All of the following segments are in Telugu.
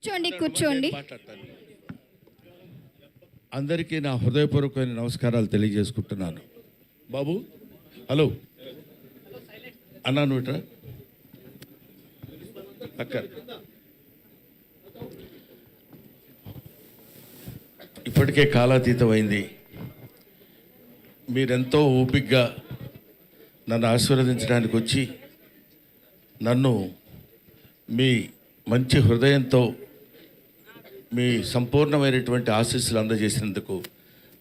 కూర్చోండి కూర్చోండి. అందరికీ నా హృదయపూర్వకమైన నమస్కారాలు తెలియజేసుకుంటున్నాను. బాబు హలో అన్నాను ఇట్రా అక్క. ఇప్పటికే కాలాతీతమైంది. మీరెంతో ఓపికగా నన్ను ఆశీర్వదించడానికి వచ్చి నన్ను మీ మంచి హృదయంతో మీ సంపూర్ణమైనటువంటి ఆశీస్సులు అందజేసినందుకు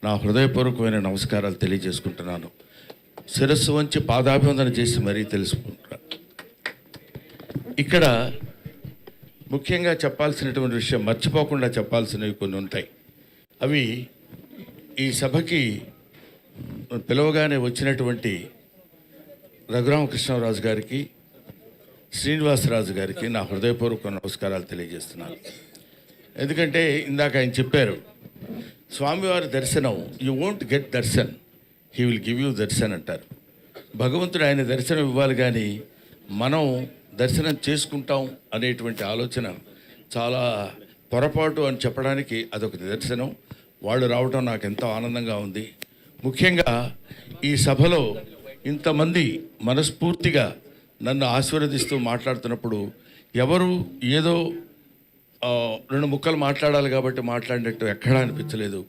నా హృదయపూర్వకమైన నమస్కారాలు తెలియజేసుకుంటున్నాను. శిరస్సు వంచి పాదాభివందన చేసి మరీ తెలుసుకుంటున్నాను. ఇక్కడ ముఖ్యంగా చెప్పాల్సినటువంటి విషయం, మర్చిపోకుండా చెప్పాల్సినవి కొన్ని ఉంటాయి. అవి ఈ సభకి పిలవగానే వచ్చినటువంటి రఘురామకృష్ణరాజు గారికి, శ్రీనివాసరాజు గారికి నా హృదయపూర్వక నమస్కారాలు తెలియజేస్తున్నాను. ఎందుకంటే ఇందాక ఆయన చెప్పారు, స్వామివారి దర్శనం you won't get Darshan, he will give you Darshan అంటారు. భగవంతుడు ఆయన దర్శనం ఇవ్వాలి, కానీ మనం దర్శనం చేసుకుంటాం అనేటువంటి ఆలోచన చాలా పొరపాటు అని చెప్పడానికి అదొక నిదర్శనం. వాళ్ళు రావడం నాకు ఎంతో ఆనందంగా ఉంది. ముఖ్యంగా ఈ సభలో ఇంతమంది మనస్ఫూర్తిగా నన్ను ఆశీర్వదిస్తూ మాట్లాడుతున్నప్పుడు ఎవరు ఏదో రెండు ముక్కలు మాట్లాడాలి కాబట్టి మాట్లాడినట్టు ఎక్కడా అనిపించలేదు.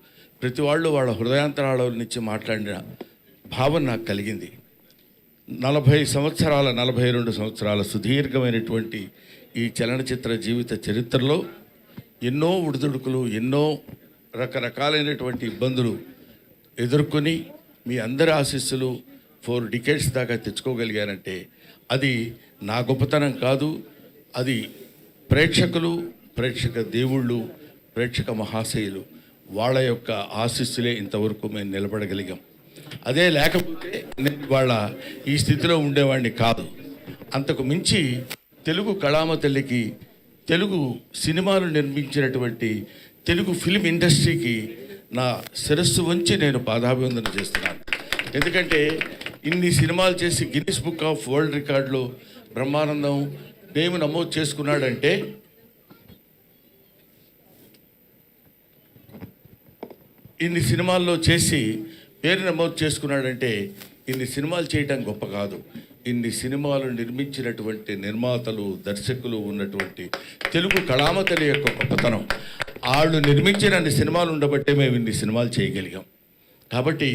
ప్రతి వాళ్ళు వాళ్ళ హృదయాంతరాల నుంచి మాట్లాడిన భావన నాకు కలిగింది. 42 సంవత్సరాల సుదీర్ఘమైనటువంటి ఈ చలనచిత్ర జీవిత చరిత్రలో ఎన్నో ఉడుదుడుకులు, ఎన్నో రకరకాలైనటువంటి ఇబ్బందులు ఎదుర్కొని మీ అందరి ఆశీస్సులు 4 డికేడ్స్ దాకా తెచ్చుకోగలిగారంటే అది నా గొప్పతనం కాదు. అది ప్రేక్షకులు, ప్రేక్షక దేవుళ్ళు, ప్రేక్షక మహాశయులు వాళ్ళ యొక్క ఆశీస్సులే ఇంతవరకు మేము నిలబడగలిగాం. అదే లేకపోతే నేను వాళ్ళ ఈ స్థితిలో ఉండేవాడిని కాదు. అంతకు మించి తెలుగు కళామ తల్లికి, తెలుగు సినిమాలు నిర్మించినటువంటి తెలుగు ఫిల్మ్ ఇండస్ట్రీకి నా శిరస్సు వంచి నేను పాదాభివందన చేస్తున్నాను. ఎందుకంటే ఇన్ని సినిమాలు చేసి గిన్నిస్ బుక్ ఆఫ్ వరల్డ్ రికార్డులో బ్రహ్మానందం నేమ్ నమోదు చేసుకున్నాడంటే ఇన్ని సినిమాల్లో చేసి పేరు నమోదు చేసుకున్నాడంటే ఇన్ని సినిమాలు చేయటం గొప్ప కాదు. ఇన్ని సినిమాలు నిర్మించినటువంటి నిర్మాతలు, దర్శకులు ఉన్నటువంటి తెలుగు కళామతలి యొక్క గొప్పతనం. వాళ్ళు నిర్మించిన అన్ని సినిమాలు ఉండబట్టే మేము ఇన్ని సినిమాలు చేయగలిగాం. కాబట్టి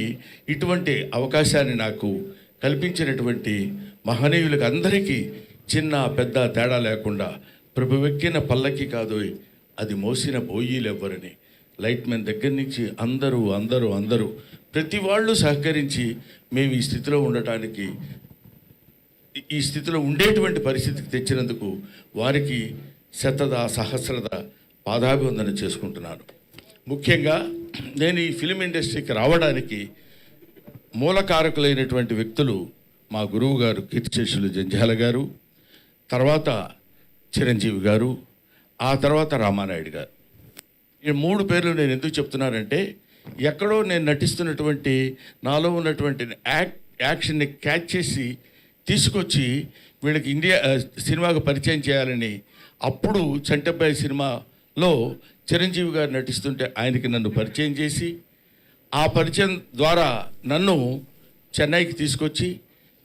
ఇటువంటి అవకాశాన్ని నాకు కల్పించినటువంటి మహనీయులకు అందరికీ చిన్న పెద్ద తేడా లేకుండా ప్రభువెక్కిన పల్లకి కాదు అది మోసిన బోయీలు ఎవ్వరని లైట్ మెన్ దగ్గర నుంచి అందరూ ప్రతి వాళ్ళు సహకరించి మేము ఈ స్థితిలో ఉండటానికి, ఈ స్థితిలో ఉండేటువంటి పరిస్థితికి తెచ్చినందుకు వారికి సహస్రద పాదాభివందన చేసుకుంటున్నాను. ముఖ్యంగా నేను ఈ ఫిలిం ఇండస్ట్రీకి రావడానికి మూలకారకులైనటువంటి వ్యక్తులు మా గురువు గారు కీర్తిశేషులు జంధ్యాల గారు, తర్వాత చిరంజీవి గారు, ఆ తర్వాత రామానాయుడు గారు. ఈ 3 పేర్లు నేను ఎందుకు చెప్తున్నానంటే, ఎక్కడో నేను నటిస్తున్నటువంటి నాలో ఉన్నటువంటి యాక్షన్ని క్యాచ్ చేసి తీసుకొచ్చి వీళ్ళకి సినిమాకు పరిచయం చేయాలని, అప్పుడు చంటబ్బాయి సినిమాలో చిరంజీవి గారు నటిస్తుంటే ఆయనకి నన్ను పరిచయం చేసి, ఆ పరిచయం ద్వారా నన్ను చెన్నైకి తీసుకొచ్చి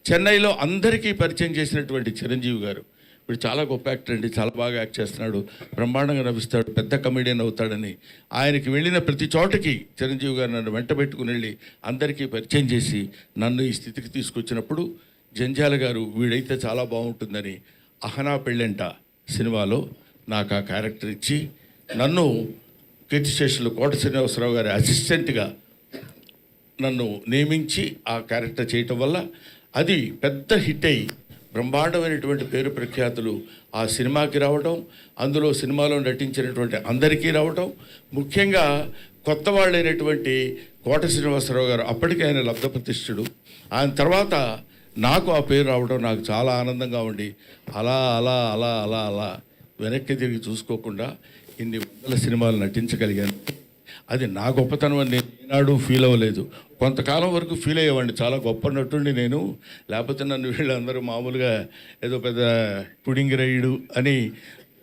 చెన్నైలో అందరికీ పరిచయం చేసినటువంటి చిరంజీవి గారు, ఇప్పుడు చాలా గొప్ప యాక్టర్ అండి, చాలా బాగా యాక్ట్ చేస్తున్నాడు, బ్రహ్మాండంగా నవ్విస్తాడు, పెద్ద కమెడియన్ అవుతాడని ఆయనకి వెళ్ళిన ప్రతి చోటకి చిరంజీవి గారు నన్ను వెంట పెట్టుకుని వెళ్ళి అందరికీ పరిచయం చేసి నన్ను ఈ స్థితికి తీసుకొచ్చినప్పుడు జంధ్యాల గారు వీడైతే చాలా బాగుంటుందని అహనా పెళ్ళంట సినిమాలో నాకు ఆ క్యారెక్టర్ ఇచ్చి నన్ను కీర్తిశేషులు కోట శ్రీనివాసరావు గారి అసిస్టెంట్గా నన్ను నియమించి ఆ క్యారెక్టర్ చేయటం వల్ల అది పెద్ద హిట్ అయ్యి బ్రహ్మాండమైనటువంటి పేరు ప్రఖ్యాతులు ఆ సినిమాకి రావటం, అందులో సినిమాలో నటించినటువంటి అందరికీ రావటం, ముఖ్యంగా కొత్త వాళ్ళైనటువంటి కోట శ్రీనివాసరావు గారు, అప్పటికే ఆయన లబ్ధప్రతిష్ఠుడు, ఆయన తర్వాత నాకు ఆ పేరు రావడం నాకు చాలా ఆనందంగా ఉండి అలా అలా అలా అలా అలా వెనక్కి తిరిగి చూసుకోకుండా ఇన్ని వందల సినిమాలు నటించగలిగాను. అది నా గొప్పతనం అని నేను ఈనాడు ఫీల్ అవ్వలేదు. కొంతకాలం వరకు ఫీల్ అయ్యేవాడిని, చాలా గొప్ప నటుండి నేను, లేకపోతే నన్ను వీళ్ళందరూ మామూలుగా ఏదో పెద్ద పుడింగి రైడు అని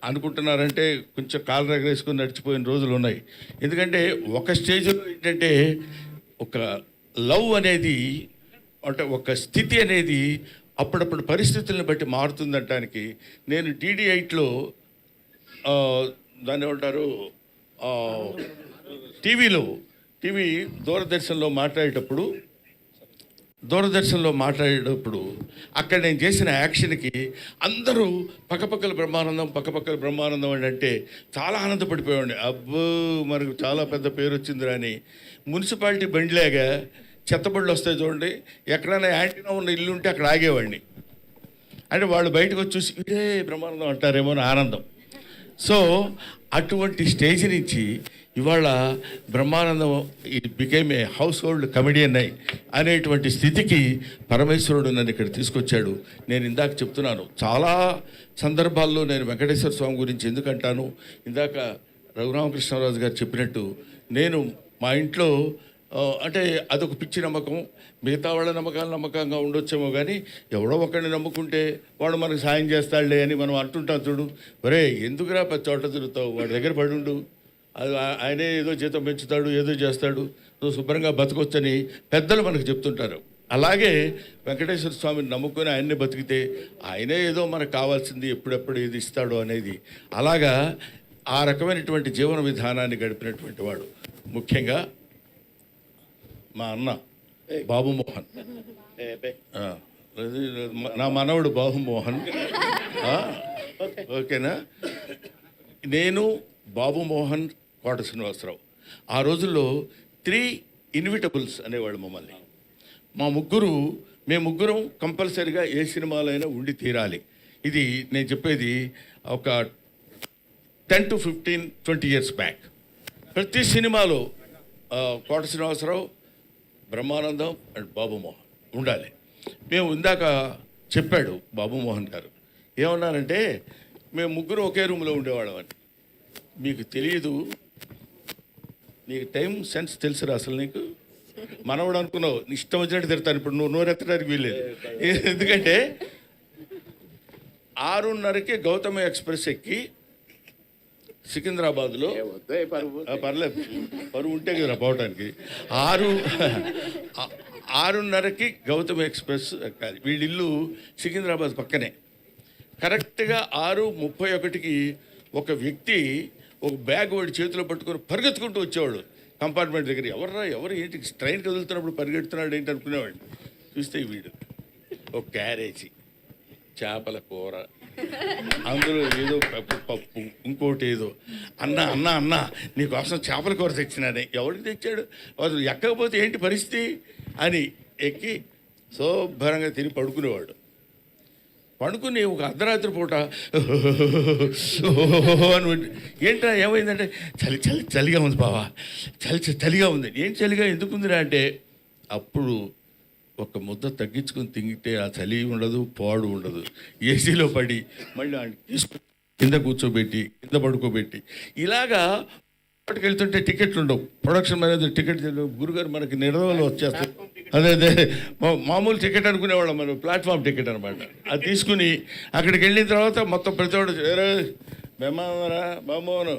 అనుకుంటున్నారంటే కొంచెం కాలు రగరేసుకొని నడిచిపోయిన రోజులు ఉన్నాయి. ఎందుకంటే ఒక స్టేజ్లో ఏంటంటే ఒక లవ్ అనేది అంటే ఒక స్థితి అనేది అప్పుడప్పుడు పరిస్థితులను బట్టి మారుతుందనటానికి నేను DD8లో దాన్ని ఏమంటారు టీవీ దూరదర్శన్లో మాట్లాడేటప్పుడు అక్కడ నేను చేసిన యాక్షన్కి అందరూ పక్కపక్కల బ్రహ్మానందం అని అంటే చాలా ఆనందపడిపోయాడు. అబ్బో మనకు చాలా పెద్ద పేరు వచ్చిందిరా అని. మున్సిపాలిటీ బండిలాగా చెత్తబడులు వస్తాయి చూడండి, ఎక్కడైనా యాంటీనా ఉన్న ఇల్లు ఉంటే అక్కడ ఆగేవాడిని. అంటే వాళ్ళు బయటకు వచ్చి చూసి ఇదే బ్రహ్మానందం అంటారేమో అని ఆనందం. సో అటువంటి స్టేజ్ నుంచి ఇవాళ Brahmanandam it became a house hold comedian అనేటువంటి స్థితికి పరమేశ్వరుడు నన్ను ఇక్కడ తీసుకొచ్చాడు. నేను ఇందాక చెప్తున్నాను, చాలా సందర్భాల్లో నేను వెంకటేశ్వర స్వామి గురించి ఎందుకంటాను, ఇందాక రఘురామకృష్ణరాజు గారు చెప్పినట్టు నేను మా ఇంట్లో అంటే అదొక పిచ్చి నమ్మకం. మిగతా వాళ్ళ నమ్మకాలు నమ్మకంగా ఉండొచ్చేమో కానీ ఎవడో ఒకరిని నమ్ముకుంటే వాడు మనకు సాయం చేస్తాడులే అని మనం అంటుంటాం చూడు. ఒరే ఎందుకురా పది చోట్ల తిరుగుతావు, వాడి దగ్గర పడుండు, అది ఆయనే ఏదో జీతం పెంచుతాడు, ఏదో చేస్తాడు, నువ్వు శుభ్రంగా బతకొచ్చని పెద్దలు మనకు చెప్తుంటారు. అలాగే వెంకటేశ్వర స్వామిని నమ్ముకొని ఆయన్నే బతికితే ఆయనే ఏదో మనకు కావాల్సింది ఎప్పుడెప్పుడు ఏది ఇస్తాడో అనేది, అలాగా ఆ రకమైనటువంటి జీవన విధానాన్ని గడిపినటువంటి వాడు. ముఖ్యంగా మా అన్న బాబు మోహన్, నా మనవడు బాబు మోహన్, ఓకేనా. నేను బాబు మోహన్, కోట శ్రీనివాసరావు ఆ రోజుల్లో 3 ఇన్విటబుల్స్ అనేవాళ్ళు మమ్మల్ని. మేము ముగ్గురం కంపల్సరిగా ఏ సినిమాలో అయినా ఉండి తీరాలి. ఇది నేను చెప్పేది ఒక 10 to 15, 20 years బ్యాక్. ప్రతి సినిమాలో కోట శ్రీనివాసరావు, బ్రహ్మానందం అండ్ బాబు మోహన్ ఉండాలి. మేము ఇందాక చెప్పాడు బాబు మోహన్ గారు ఏమన్నారంటే, మేము ముగ్గురు ఒకే రూమ్లో ఉండేవాళ్ళం అని. మీకు తెలియదు, నీకు టైం సెన్స్ తెలుసురా అసలు. నీకు మనవడు అనుకున్నావు, ఇష్టం వచ్చినట్టు తిడతాను. ఇప్పుడు నువ్వు నోరెత్తడానికి వీల్లేదు. ఎందుకంటే 6:30కి గౌతమ ఎక్స్ప్రెస్ ఎక్కి సికింద్రాబాద్లో, పర్లేదు పరువు ఉంటే కదా పోవటానికి, 6:30కి గౌతమ ఎక్స్ప్రెస్ ఎక్కాలి. వీళ్ళిల్లు సికింద్రాబాద్ పక్కనే. కరెక్ట్గా 6:31కి ఒక వ్యక్తి ఒక బ్యాగ్ వాడి చేతిలో పట్టుకొని పరిగెత్తుకుంటూ వచ్చేవాడు కంపార్ట్మెంట్ దగ్గర. ఎవరు ఏంటి ట్రైన్ కదులుతున్నప్పుడు పరిగెడుతున్నాడు ఏంటి అనుకునేవాడు. చూస్తే వీడు ఒక క్యారేజీ చేపల కూర, అందులో ఏదో పప్పు, ఇంకోటి ఏదో. అన్న నీకోసం చేపల కూర తెచ్చినానే. ఎవరికి తెచ్చాడు, అసలు ఎక్కకపోతే ఏంటి పరిస్థితి అని ఎక్కి శుభ్రంగా తిని పడుకునేవాడు. పడుకుని ఒక అర్ధరాత్రి పూట అని ఏంట్రా ఏమైందంటే, చలిగా ఉంది బావా, చలిగా ఉంది. ఏం చలిగా ఎందుకుందిరా అంటే, అప్పుడు ఒక ముద్ద తగ్గించుకొని తింగితే ఆ చలి ఉండదు, పాడు ఉండదు. ఏసీలో పడి మళ్ళీ తీసుకుని కింద కూర్చోబెట్టి కింద పడుకోబెట్టి ఇలాగా వాటికి వెళ్తుంటే టికెట్లు ఉండవు. ప్రొడక్షన్ మేనేజర్ టికెట్ గురుగారు మనకి నిర్ణయంలో వచ్చేస్తాయి. అదే మామూలు టికెట్ అనుకునేవాళ్ళం మనం, ప్లాట్ఫామ్ టికెట్ అనమాట. అది తీసుకుని అక్కడికి వెళ్ళిన తర్వాత మొత్తం ప్రతివాడు మేమారా బాబోను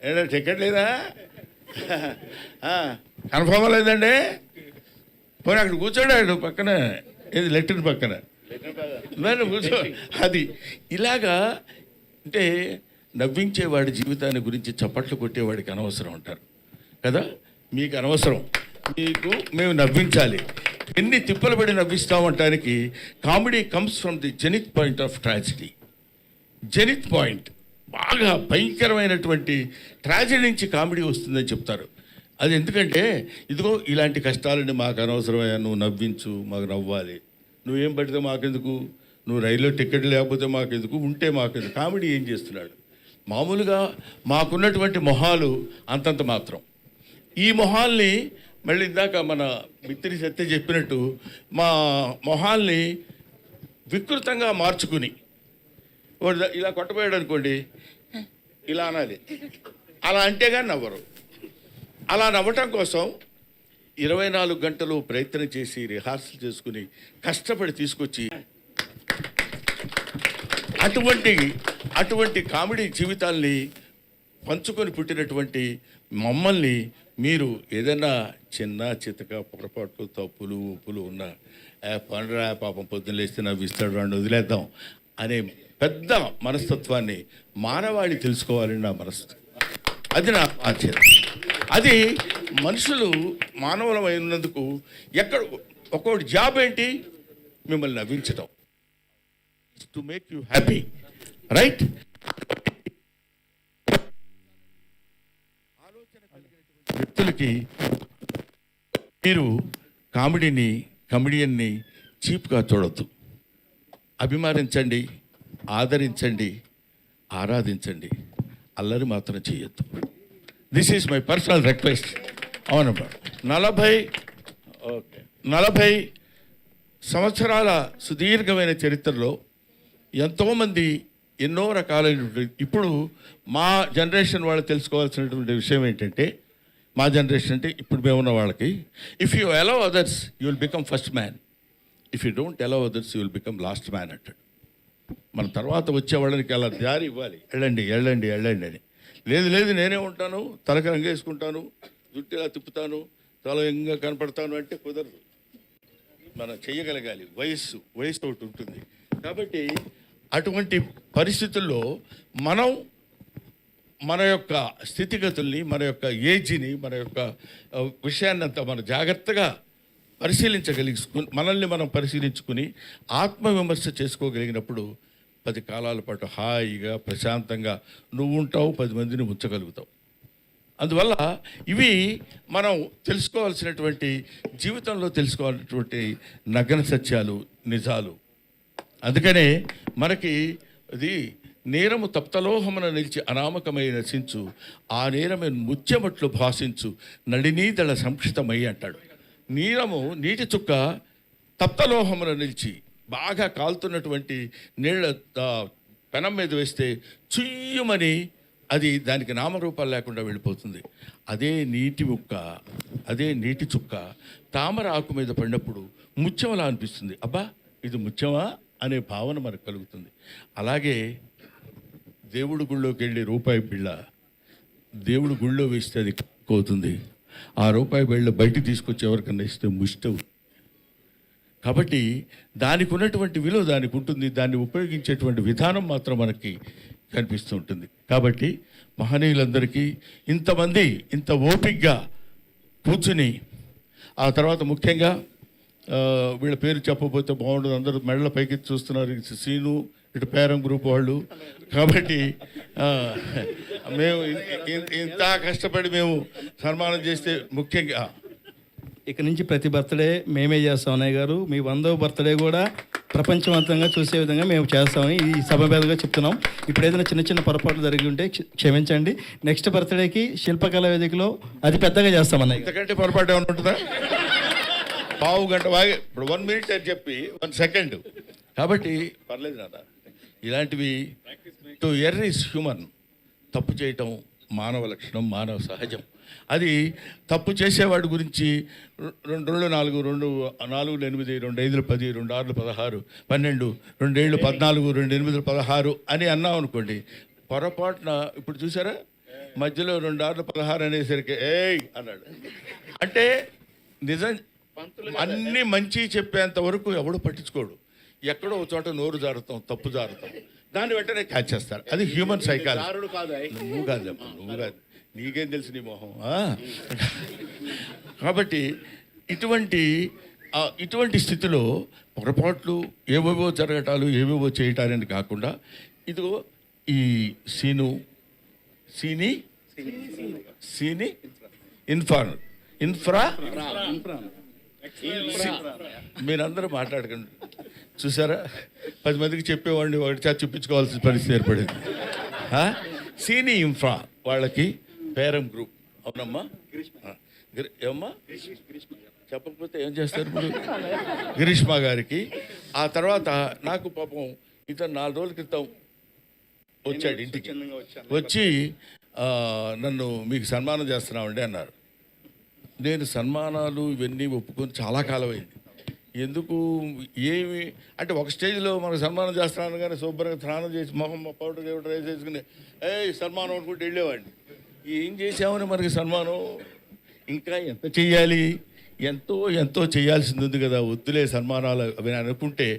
ఏడా టికెట్ లేదా, కన్ఫర్మ్ లేదండి, పోనీ అక్కడ కూర్చోడాడు పక్కన, ఏది లెట్రిన్ పక్కన నేను కూర్చో. అది ఇలాగా అంటే నవ్వించేవాడి జీవితాన్ని గురించి చప్పట్లు కొట్టేవాడికి అనవసరం అంటారు కదా. మీకు అనవసరం, మేము నవ్వించాలి. ఎన్ని తిప్పలు పడి నవ్విస్తామంటానికి comedy comes from the zenith point of tragedy. Zenith point బాగా భయంకరమైనటువంటి ట్రాజడీ నుంచి కామెడీ వస్తుందని చెప్తారు. అది ఎందుకంటే ఇదిగో ఇలాంటి కష్టాలని మాకు అనవసరమయ్యా, నువ్వు నవ్వించు, మాకు నవ్వాలి. నువ్వేం పడితే మాకెందుకు, నువ్వు రైల్లో టికెట్ లేకపోతే మాకెందుకు, ఉంటే మాకెందుకు. కామెడీ ఏం చేస్తున్నాడు? మామూలుగా మాకున్నటువంటి మొహాలు అంతంత మాత్రం. ఈ మొహాల్ని మళ్ళీ ఇందాక మన మిత్రి సత్య చెప్పినట్టు మా మొహాల్ని వికృతంగా మార్చుకుని వాడు ఇలా కొట్టబోయాడు అనుకోండి, ఇలా అనాలి. అలా అంటే కానీ నవ్వరు. అలా నవ్వటం కోసం 24 గంటలు ప్రయత్నం చేసి రిహార్సల్ చేసుకుని కష్టపడి తీసుకొచ్చి అటువంటి అటువంటి కామెడీ జీవితాల్ని పంచుకొని పుట్టినటువంటి మమ్మల్ని మీరు ఏదైనా చిన్న చితక పొరపాట్లు తప్పులు ఉప్పులు ఉన్న పండురా పాపం పొద్దున్న లేస్తే నవ్విస్తాడు వాడిని వదిలేద్దాం అనే పెద్ద మనస్తత్వాన్ని మానవాళి తెలుసుకోవాలని నా మనస్తత్వం. అది నా ఆశ్చర్యం. అది మనుషులు మానవులమైనందుకు ఎక్కడ ఒక్కొక్కటి జాబ్ ఏంటి, మిమ్మల్ని నవ్వించటం, to make you happy, right? వ్యక్తులకి మీరు కమెడియన్ని చీప్గా చూడొద్దు. అభిమానించండి, ఆదరించండి, ఆరాధించండి, అల్లరి మాత్రం చేయొద్దు. This is my personal request. అవునమ్మా. 40 సంవత్సరాల సుదీర్ఘమైన చరిత్రలో ఎంతోమంది ఎన్నో రకాలైనటువంటి, ఇప్పుడు మా జనరేషన్ వాళ్ళు తెలుసుకోవాల్సినటువంటి విషయం ఏంటంటే, మా జనరేషన్ అంటే ఇప్పుడు మేమున్న వాళ్ళకి, if you allow others you will become first man, if you don't allow others you will become last man అంటాడు. మన తర్వాత వచ్చే వాళ్ళకి అలా దారి ఇవ్వాలి, వెళ్ళండి వెళ్ళండి వెళ్ళండి అని. లేదు లేదు నేనే ఉంటాను, తలకి రంగేసుకుంటాను, జుట్టులా తిప్పుతాను, తల ఎంగా కనపడతాను అంటే కుదరదు. మనం చెయ్యగలగాలి. వయస్సు ఒకటి ఉంటుంది. కాబట్టి అటువంటి పరిస్థితుల్లో మనం మన యొక్క స్థితిగతుల్ని, మన యొక్క ఏజ్ని, మన యొక్క విషయాన్ని అంతా మనం జాగ్రత్తగా మనల్ని మనం పరిశీలించుకుని ఆత్మవిమర్శ చేసుకోగలిగినప్పుడు 10 కాలాల పాటు హాయిగా ప్రశాంతంగా నువ్వు ఉంటావు, 10 మందిని ఉంచగలుగుతావు. అందువల్ల ఇవి మనం తెలుసుకోవాల్సినటువంటి, జీవితంలో తెలుసుకోవాల్సినటువంటి నగ్న సత్యాలు, నిజాలు. అందుకనే మనకి అది నేరము తప్తలోహమున నిలిచి అనామకమై నశించు, ఆ నేరమే ముత్యమట్లు భాషించు, నడినీదళ సంక్షితమై అంటాడు. నీటి చుక్క తప్తలోహమున నిలిచి బాగా కాలుతున్నటువంటి నీళ్ళ పెనం మీద వేస్తే చుయ్యమని అది దానికి నామరూపాలు లేకుండా వెళ్ళిపోతుంది. అదే నీటి చుక్క తామర ఆకు మీద పడినప్పుడు ముత్యంలా అనిపిస్తుంది. అబ్బా ఇది ముత్యమా అనే భావన మనకు కలుగుతుంది. అలాగే దేవుడు గుళ్ళోకి వెళ్ళి రూపాయి బిళ్ళ దేవుడు గుళ్ళో వేస్తే అది పోతుంది. ఆ రూపాయి బిళ్ళ బయటికి తీసుకొచ్చి ఎవరికన్నా ఇస్తే ముష్టవు. కాబట్టి దానికి ఉన్నటువంటి విలువ దానికి ఉంటుంది. దాన్ని ఉపయోగించేటువంటి విధానం మాత్రం మనకి కనిపిస్తూ ఉంటుంది. కాబట్టి మహనీయులందరికీ ఇంతమంది ఇంత ఓపికగా కూర్చుని, ఆ తర్వాత ముఖ్యంగా వీళ్ళ పేరు చెప్పబోతే బాగుండదు, అందరూ మెడల పైకి చూస్తున్నారు, సీను ఇటు పేరం గ్రూప్ వాళ్ళు. కాబట్టి మేము ఇంత కష్టపడి మేము సన్మానం చేస్తే ముఖ్యంగా ఇక నుంచి ప్రతి బర్త్డే మేమే చేస్తాం. అన్నయ్య గారు, మీ 100వ బర్త్డే కూడా ప్రపంచవంతంగా చూసే విధంగా మేము చేస్తామని ఈ సభ మీదుగా చెప్తున్నాం. ఇప్పుడు ఏదైనా చిన్న చిన్న పొరపాట్లు జరిగి ఉంటే క్షమించండి. నెక్స్ట్ బర్త్డేకి శిల్పకళా వేదికలో అది పెద్దగా చేస్తాం అన్నయ్య. ఇంతకంటే పొరపాటు ఏమైనా ఉంటుందా? పావు గంట వాగే, ఇప్పుడు 1 మినిట్ అని చెప్పి 1 సెకండ్. కాబట్టి పర్లేదు నాన్న. ఇలాంటివి టు ఎర్ర్ ఈజ్ హ్యూమన్. తప్పు చేయటం మానవ లక్షణం, మానవ సహజం. అది తప్పు చేసేవాడి గురించి 2 2 4 2 4 8 2 5 10 2 6 16 12 2 7 14 2 8 16 అని అన్నాం అనుకోండి, పొరపాటున ఇప్పుడు చూసారా మధ్యలో 2 6 16 అనేసరికి ఏయ్ అన్నాడు అంటే నిజం. అన్నీ మంచి చెప్పేంత వరకు ఎవడు పట్టించుకోడు. ఎక్కడో ఒక చోట నోరు జారుతాం, తప్పు జారుతాం, దాన్ని వెంటనే క్యాచ్ చేస్తారు. అది హ్యూమన్ సైకాలజీ. నువ్వు కాదు, నీకేం తెలుసు నీ మొహం. కాబట్టి ఇటువంటి స్థితిలో పొరపాట్లు ఏవేవో జరగటాలు, ఏవేవో చేయటాలని కాకుండా, ఇదిగో ఈ సీని ఇన్ఫ్రా మీరందరూ మాట్లాడకండి. చూసారా, 10 మందికి చెప్పేవాడిని ఒకటి చూపించుకోవాల్సిన పరిస్థితి ఏర్పడింది. సీని ఇన్ఫ్రా వాళ్ళకి పేరం గ్రూప్. అవునమ్మా, ఏమమ్మా చెప్పకపోతే ఏం చేస్తారు ఇప్పుడు? గిరీష్మా గారికి. ఆ తర్వాత నాకు పాపం ఇతను 4 రోజుల క్రితం వచ్చాడు ఇంటికి. వచ్చి నన్ను మీకు సన్మానం చేస్తున్నామండి అన్నారు. నేను సన్మానాలు ఇవన్నీ ఒప్పుకొని చాలా కాలం అయింది. ఎందుకు ఏమి అంటే ఒక స్టేజ్లో మనకు సన్మానం చేస్తున్నాను కానీ శుభ్రంగా స్నానం చేసి మొహం పౌడర్ గౌడర్ వేసేసుకుని సన్మానం అనుకుంటూ వెళ్ళేవాడిని. ఏం చేసామని మనకి సన్మానం, ఇంకా ఎంత చెయ్యాలి, ఎంతో ఎంతో చేయాల్సింది ఉంది కదా, వద్దులే సన్మానాలు అవి అనుకుంటే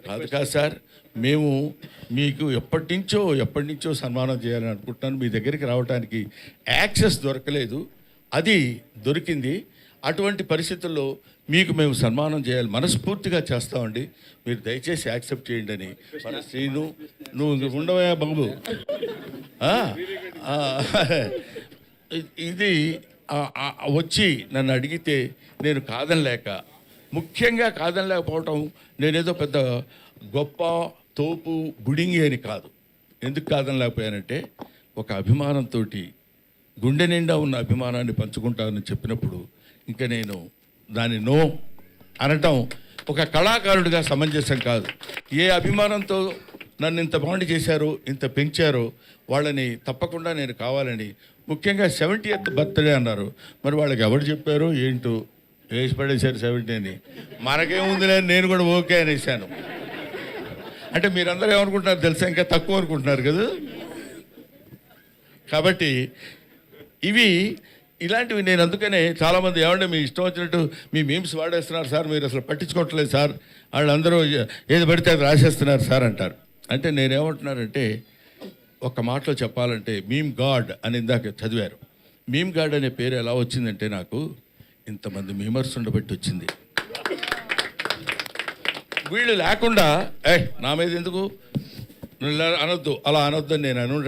కాదు సార్, మేము మీకు ఎప్పటి నుంచో సన్మానం చేయాలని అనుకుంటున్నాను. మీ దగ్గరికి రావడానికి యాక్సెస్ దొరకలేదు, అది దొరికింది. అటువంటి పరిస్థితుల్లో మీకు మేము సన్మానం చేయాలి, మనస్ఫూర్తిగా చేస్తామండి, మీరు దయచేసి యాక్సెప్ట్ చేయండి అని. మన శ్రీను, నువ్వు ఉండవా బాబు, ఇది వచ్చి నన్ను అడిగితే నేను కాదనలేక, ముఖ్యంగా కాదనలేకపోవటం నేనేదో పెద్ద గొప్ప తోపు బుడింగి అని కాదు. ఎందుకు కాదనలేకపోయానంటే ఒక అభిమానంతో, గుండె నిండా ఉన్న అభిమానాన్ని పంచుకుంటానని చెప్పినప్పుడు ఇంకా నేను దాన్ని నో అనటం ఒక కళాకారుడిగా సమంజసం కాదు. ఏ అభిమానంతో నన్ను ఇంత బాండ్ చేశారో, ఇంత పెంచారో వాళ్ళని తప్పకుండా నేను కావాలని, ముఖ్యంగా 70th బర్త్డే అన్నారు. మరి వాళ్ళకి ఎవరు చెప్పారో ఏంటో, వేసి పడేశారు 70 అని. మనకేముందిలే, నేను కూడా ఓకే అనేసాను. అంటే మీరందరూ ఏమనుకుంటున్నారు తెలుసా, ఇంకా తక్కువ అనుకుంటున్నారు కదా. కాబట్టి ఇలాంటివి నేను అందుకనే చాలామంది ఏమంటే మీ ఇష్టం వచ్చినట్టు మీ మీమ్స్ వాడేస్తున్నారు సార్, మీరు అసలు పట్టించుకోవట్లేదు సార్, వాళ్ళందరూ ఏది పడితే అది రాసేస్తున్నారు సార్ అంటారు. అంటే నేనేమంటున్నానంటే, ఒక మాటలో చెప్పాలంటే మీమ్ గాడ్ అని ఇందాక చదివారు. మీమ్ గాడ్ అనే పేరు ఎలా వచ్చిందంటే నాకు ఇంతమంది మీమర్స్ ఉండబట్టి వచ్చింది. వీళ్ళు లేకుండా నా మీద ఎందుకు అనొద్దు, అలా అనొద్దు అని నేను అను